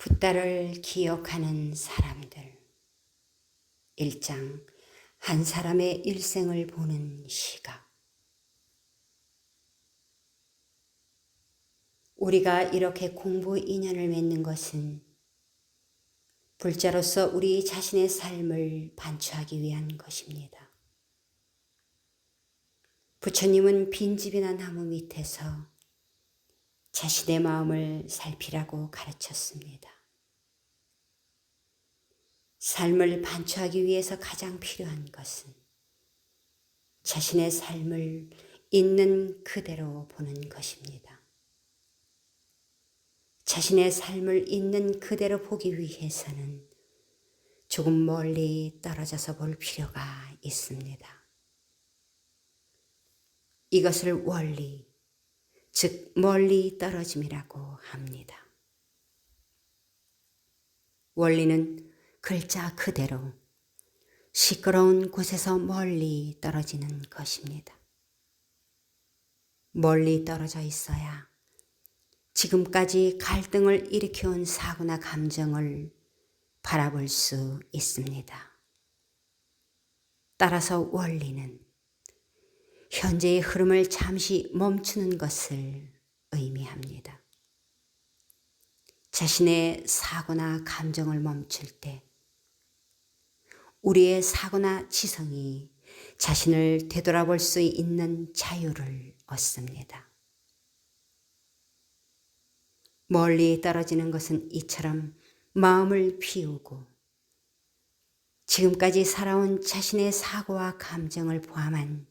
훗날을 기억하는 사람들. 1장. 한 사람의 일생을 보는 시각. 우리가 이렇게 공부 인연을 맺는 것은 불자로서 우리 자신의 삶을 반추하기 위한 것입니다. 부처님은 빈집이나 나무 밑에서 자신의 마음을 살피라고 가르쳤습니다. 삶을 반추하기 위해서 가장 필요한 것은 자신의 삶을 있는 그대로 보는 것입니다. 자신의 삶을 있는 그대로 보기 위해서는 조금 멀리 떨어져서 볼 필요가 있습니다. 이것을 원리, 즉 멀리 떨어짐이라고 합니다. 원리는 글자 그대로 시끄러운 곳에서 멀리 떨어지는 것입니다. 멀리 떨어져 있어야 지금까지 갈등을 일으켜온 사고나 감정을 바라볼 수 있습니다. 따라서 원리는 현재의 흐름을 잠시 멈추는 것을 의미합니다. 자신의 사고나 감정을 멈출 때 우리의 사고나 지성이 자신을 되돌아볼 수 있는 자유를 얻습니다. 멀리 떨어지는 것은 이처럼 마음을 비우고 지금까지 살아온 자신의 사고와 감정을 포함한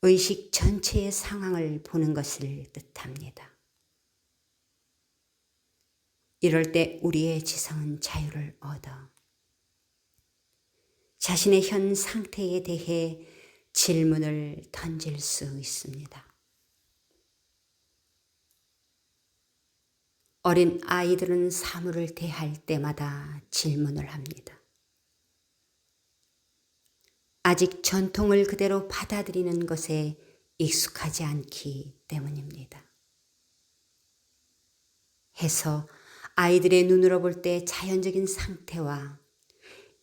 의식 전체의 상황을 보는 것을 뜻합니다. 이럴 때 우리의 지성은 자유를 얻어 자신의 현 상태에 대해 질문을 던질 수 있습니다. 어린 아이들은 사물을 대할 때마다 질문을 합니다. 아직 전통을 그대로 받아들이는 것에 익숙하지 않기 때문입니다. 해서 아이들의 눈으로 볼 때 자연적인 상태와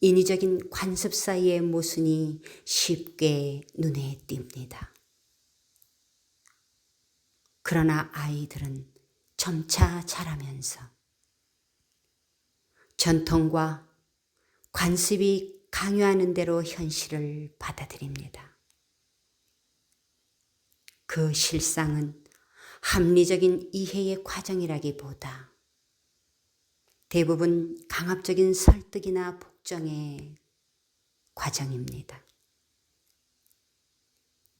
인위적인 관습 사이의 모순이 쉽게 눈에 띕니다. 그러나 아이들은 점차 자라면서 전통과 관습이 강요하는 대로 현실을 받아들입니다. 그 실상은 합리적인 이해의 과정이라기보다 대부분 강압적인 설득이나 복종의 과정입니다.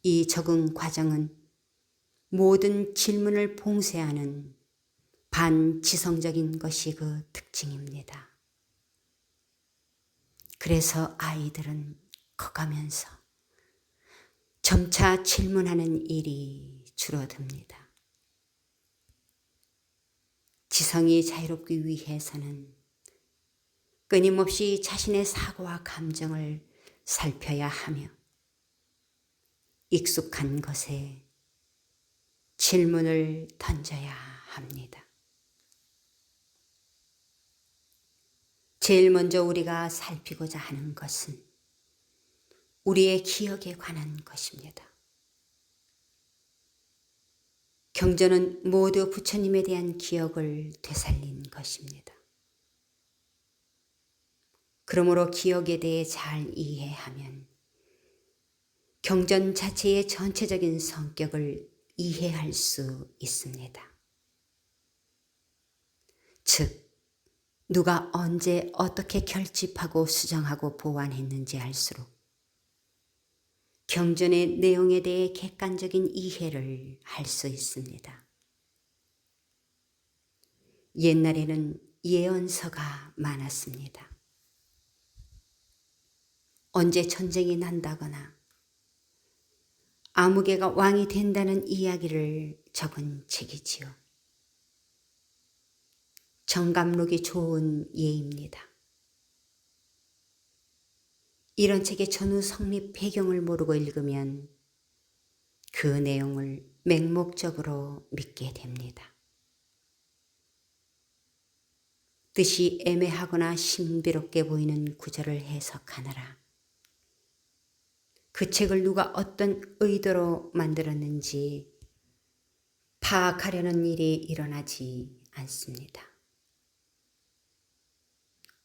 이 적응 과정은 모든 질문을 봉쇄하는 반지성적인 것이 그 특징입니다. 그래서 아이들은 커가면서 점차 질문하는 일이 줄어듭니다. 지성이 자유롭기 위해서는 끊임없이 자신의 사고와 감정을 살펴야 하며 익숙한 것에 질문을 던져야 합니다. 제일 먼저 우리가 살피고자 하는 것은 우리의 기억에 관한 것입니다. 경전은 모두 부처님에 대한 기억을 되살린 것입니다. 그러므로 기억에 대해 잘 이해하면 경전 자체의 전체적인 성격을 이해할 수 있습니다. 즉, 누가 언제 어떻게 결집하고 수정하고 보완했는지 알수록 경전의 내용에 대해 객관적인 이해를 할 수 있습니다. 옛날에는 예언서가 많았습니다. 언제 전쟁이 난다거나 아무개가 왕이 된다는 이야기를 적은 책이지요. 정감록이 좋은 예입니다. 이런 책의 전후 성립 배경을 모르고 읽으면 그 내용을 맹목적으로 믿게 됩니다. 뜻이 애매하거나 신비롭게 보이는 구절을 해석하느라 그 책을 누가 어떤 의도로 만들었는지 파악하려는 일이 일어나지 않습니다.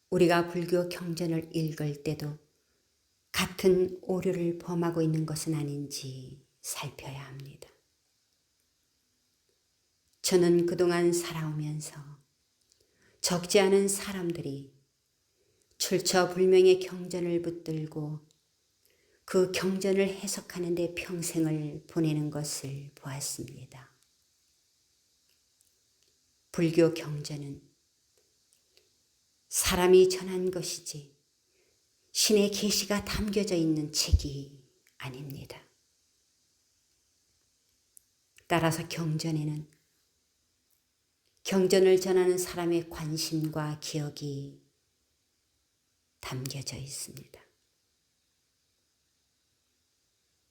우리가 불교 경전을 읽을 때도 같은 오류를 범하고 있는 것은 아닌지 살펴야 합니다. 저는 그동안 살아오면서 적지 않은 사람들이 출처불명의 경전을 붙들고 그 경전을 해석하는 데 평생을 보내는 것을 보았습니다. 불교 경전은 사람이 전한 것이지 신의 계시가 담겨져 있는 책이 아닙니다. 따라서 경전에는 경전을 전하는 사람의 관심과 기억이 담겨져 있습니다.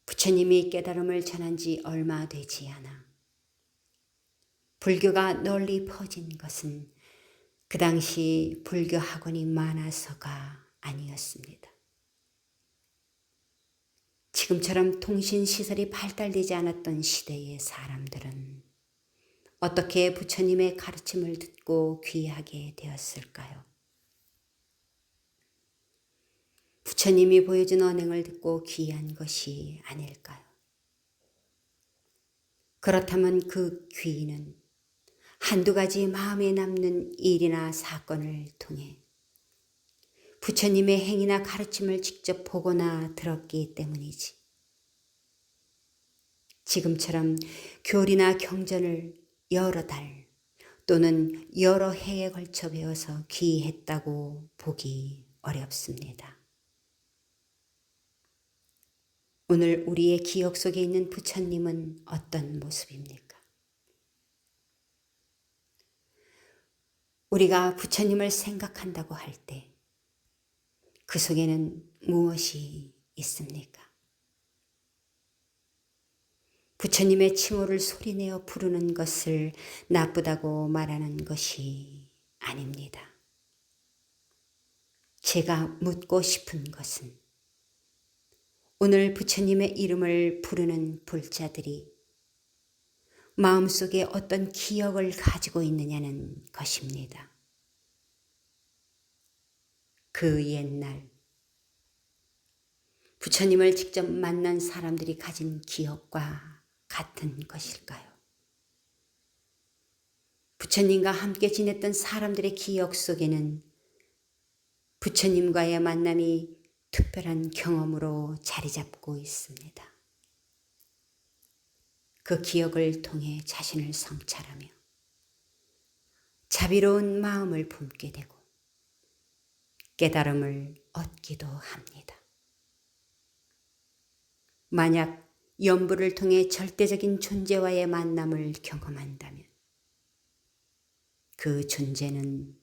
부처님이 깨달음을 전한 지 얼마 되지 않아 불교가 널리 퍼진 것은 그 당시 불교 학원이 많아서가 아니었습니다. 지금처럼 통신시설이 발달되지 않았던 시대의 사람들은 어떻게 부처님의 가르침을 듣고 귀하게 되었을까요? 부처님이 보여준 언행을 듣고 귀한 것이 아닐까요? 그렇다면 그 귀는 한두 가지 마음에 남는 일이나 사건을 통해 부처님의 행위나 가르침을 직접 보거나 들었기 때문이지. 지금처럼 교리나 경전을 여러 달 또는 여러 해에 걸쳐 배워서 귀했다고 보기 어렵습니다. 오늘 우리의 기억 속에 있는 부처님은 어떤 모습입니까? 우리가 부처님을 생각한다고 할 때 그 속에는 무엇이 있습니까? 부처님의 칭호를 소리내어 부르는 것을 나쁘다고 말하는 것이 아닙니다. 제가 묻고 싶은 것은 오늘 부처님의 이름을 부르는 불자들이 마음속에 어떤 기억을 가지고 있느냐는 것입니다. 그 옛날 부처님을 직접 만난 사람들이 가진 기억과 같은 것일까요? 부처님과 함께 지냈던 사람들의 기억 속에는 부처님과의 만남이 특별한 경험으로 자리 잡고 있습니다. 그 기억을 통해 자신을 성찰하며 자비로운 마음을 품게 되고 깨달음을 얻기도 합니다. 만약 연부를 통해 절대적인 존재와의 만남을 경험한다면 그 존재는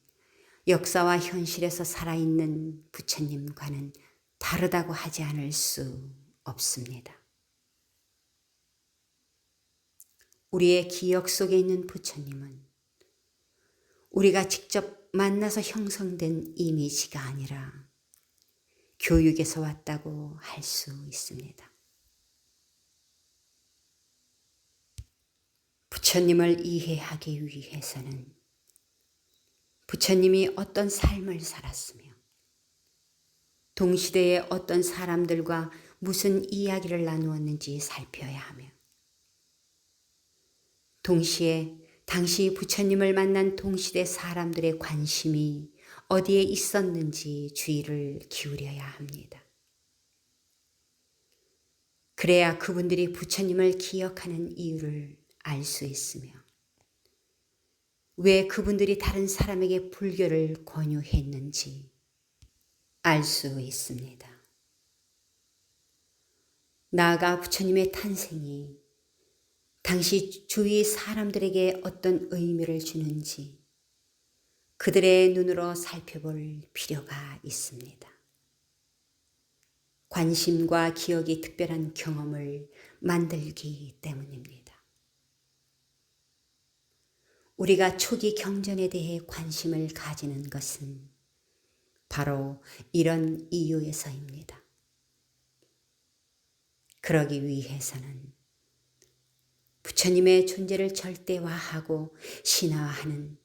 역사와 현실에서 살아있는 부처님과는 다르다고 하지 않을 수 없습니다. 우리의 기억 속에 있는 부처님은 우리가 직접 만나서 형성된 이미지가 아니라 교육에서 왔다고 할 수 있습니다. 부처님을 이해하기 위해서는 부처님이 어떤 삶을 살았으며 동시대의 어떤 사람들과 무슨 이야기를 나누었는지 살펴야 하며 동시에 당시 부처님을 만난 동시대 사람들의 관심이 어디에 있었는지 주의를 기울여야 합니다. 그래야 그분들이 부처님을 기억하는 이유를 알 수 있으며 왜 그분들이 다른 사람에게 불교를 권유했는지 알 수 있습니다. 나아가 부처님의 탄생이 당시 주위 사람들에게 어떤 의미를 주는지 그들의 눈으로 살펴볼 필요가 있습니다. 관심과 기억이 특별한 경험을 만들기 때문입니다. 우리가 초기 경전에 대해 관심을 가지는 것은 바로 이런 이유에서입니다. 그러기 위해서는 부처님의 존재를 절대화하고 신화화하는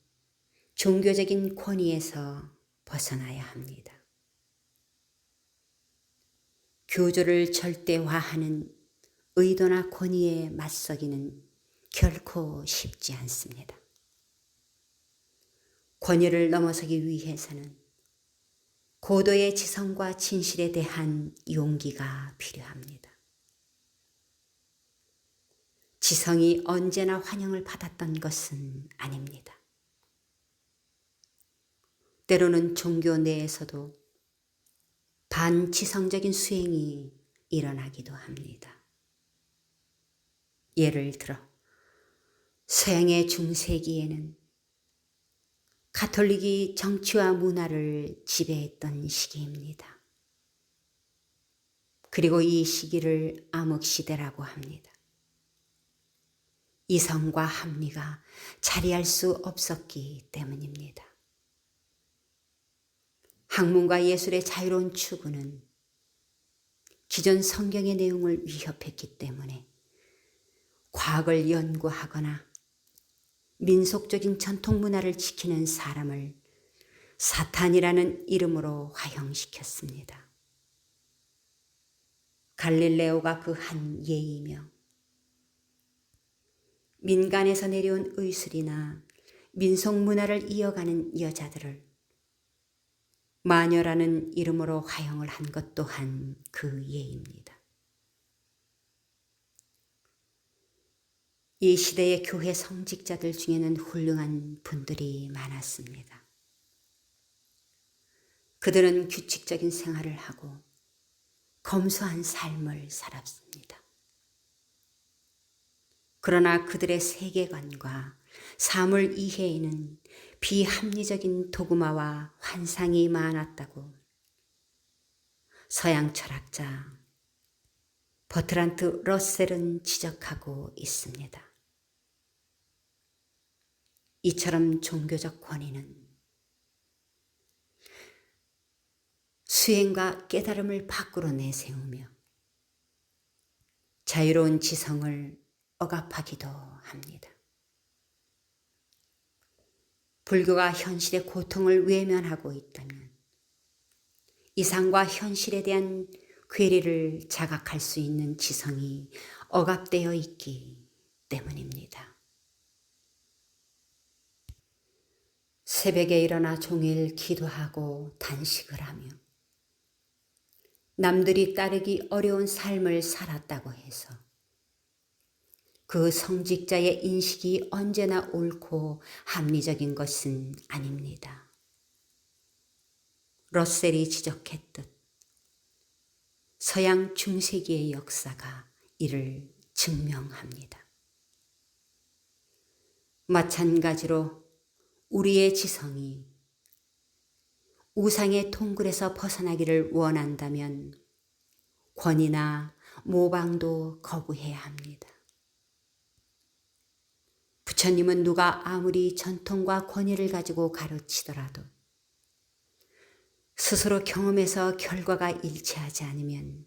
종교적인 권위에서 벗어나야 합니다. 교조를 절대화하는 의도나 권위에 맞서기는 결코 쉽지 않습니다. 권위를 넘어서기 위해서는 고도의 지성과 진실에 대한 용기가 필요합니다. 지성이 언제나 환영을 받았던 것은 아닙니다. 때로는 종교 내에서도 반지성적인 수행이 일어나기도 합니다. 예를 들어 서양의 중세기에는 가톨릭이 정치와 문화를 지배했던 시기입니다. 그리고 이 시기를 암흑시대라고 합니다. 이성과 합리가 자리할 수 없었기 때문입니다. 학문과 예술의 자유로운 추구는 기존 성경의 내용을 위협했기 때문에 과학을 연구하거나 민속적인 전통 문화를 지키는 사람을 사탄이라는 이름으로 화형시켰습니다. 갈릴레오가 그 한 예이며 민간에서 내려온 의술이나 민속 문화를 이어가는 여자들을 마녀라는 이름으로 화형을 한 것 또한 그 예입니다. 이 시대의 교회 성직자들 중에는 훌륭한 분들이 많았습니다. 그들은 규칙적인 생활을 하고 검소한 삶을 살았습니다. 그러나 그들의 세계관과 사물 이해에는 비합리적인 도구마와 환상이 많았다고 서양 철학자 버트란트 러셀은 지적하고 있습니다. 이처럼 종교적 권위는 수행과 깨달음을 밖으로 내세우며 자유로운 지성을 억압하기도 합니다. 불교가 현실의 고통을 외면하고 있다면 이상과 현실에 대한 괴리를 자각할 수 있는 지성이 억압되어 있기 때문입니다. 새벽에 일어나 종일 기도하고 단식을 하며 남들이 따르기 어려운 삶을 살았다고 해서 그 성직자의 인식이 언제나 옳고 합리적인 것은 아닙니다. 러셀이 지적했듯 서양 중세기의 역사가 이를 증명합니다. 마찬가지로 우리의 지성이 우상의 통굴에서 벗어나기를 원한다면 권위나 모방도 거부해야 합니다. 부처님은 누가 아무리 전통과 권위를 가지고 가르치더라도 스스로 경험해서 결과가 일치하지 않으면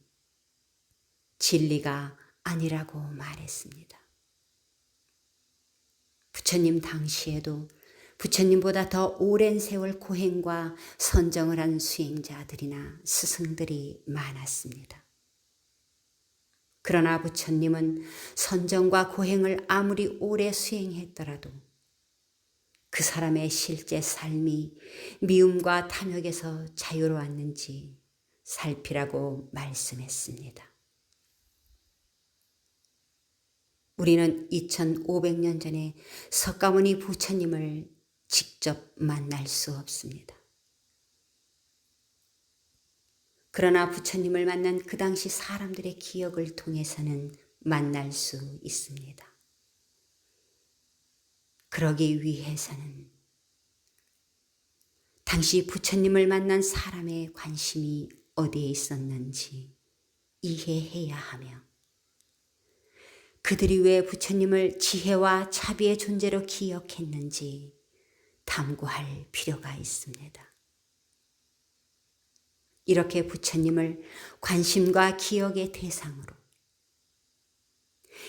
진리가 아니라고 말했습니다. 부처님 당시에도 부처님보다 더 오랜 세월 고행과 선정을 한 수행자들이나 스승들이 많았습니다. 그러나 부처님은 선정과 고행을 아무리 오래 수행했더라도 그 사람의 실제 삶이 미움과 탐욕에서 자유로웠는지 살피라고 말씀했습니다. 우리는 2500년 전에 석가모니 부처님을 직접 만날 수 없습니다. 그러나 부처님을 만난 그 당시 사람들의 기억을 통해서는 만날 수 있습니다. 그러기 위해서는 당시 부처님을 만난 사람의 관심이 어디에 있었는지 이해해야 하며 그들이 왜 부처님을 지혜와 자비의 존재로 기억했는지 탐구할 필요가 있습니다. 이렇게 부처님을 관심과 기억의 대상으로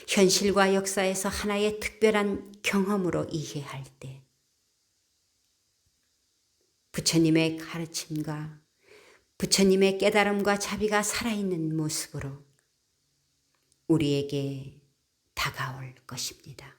현실과 역사에서 하나의 특별한 경험으로 이해할 때 부처님의 가르침과 부처님의 깨달음과 자비가 살아있는 모습으로 우리에게 다가올 것입니다.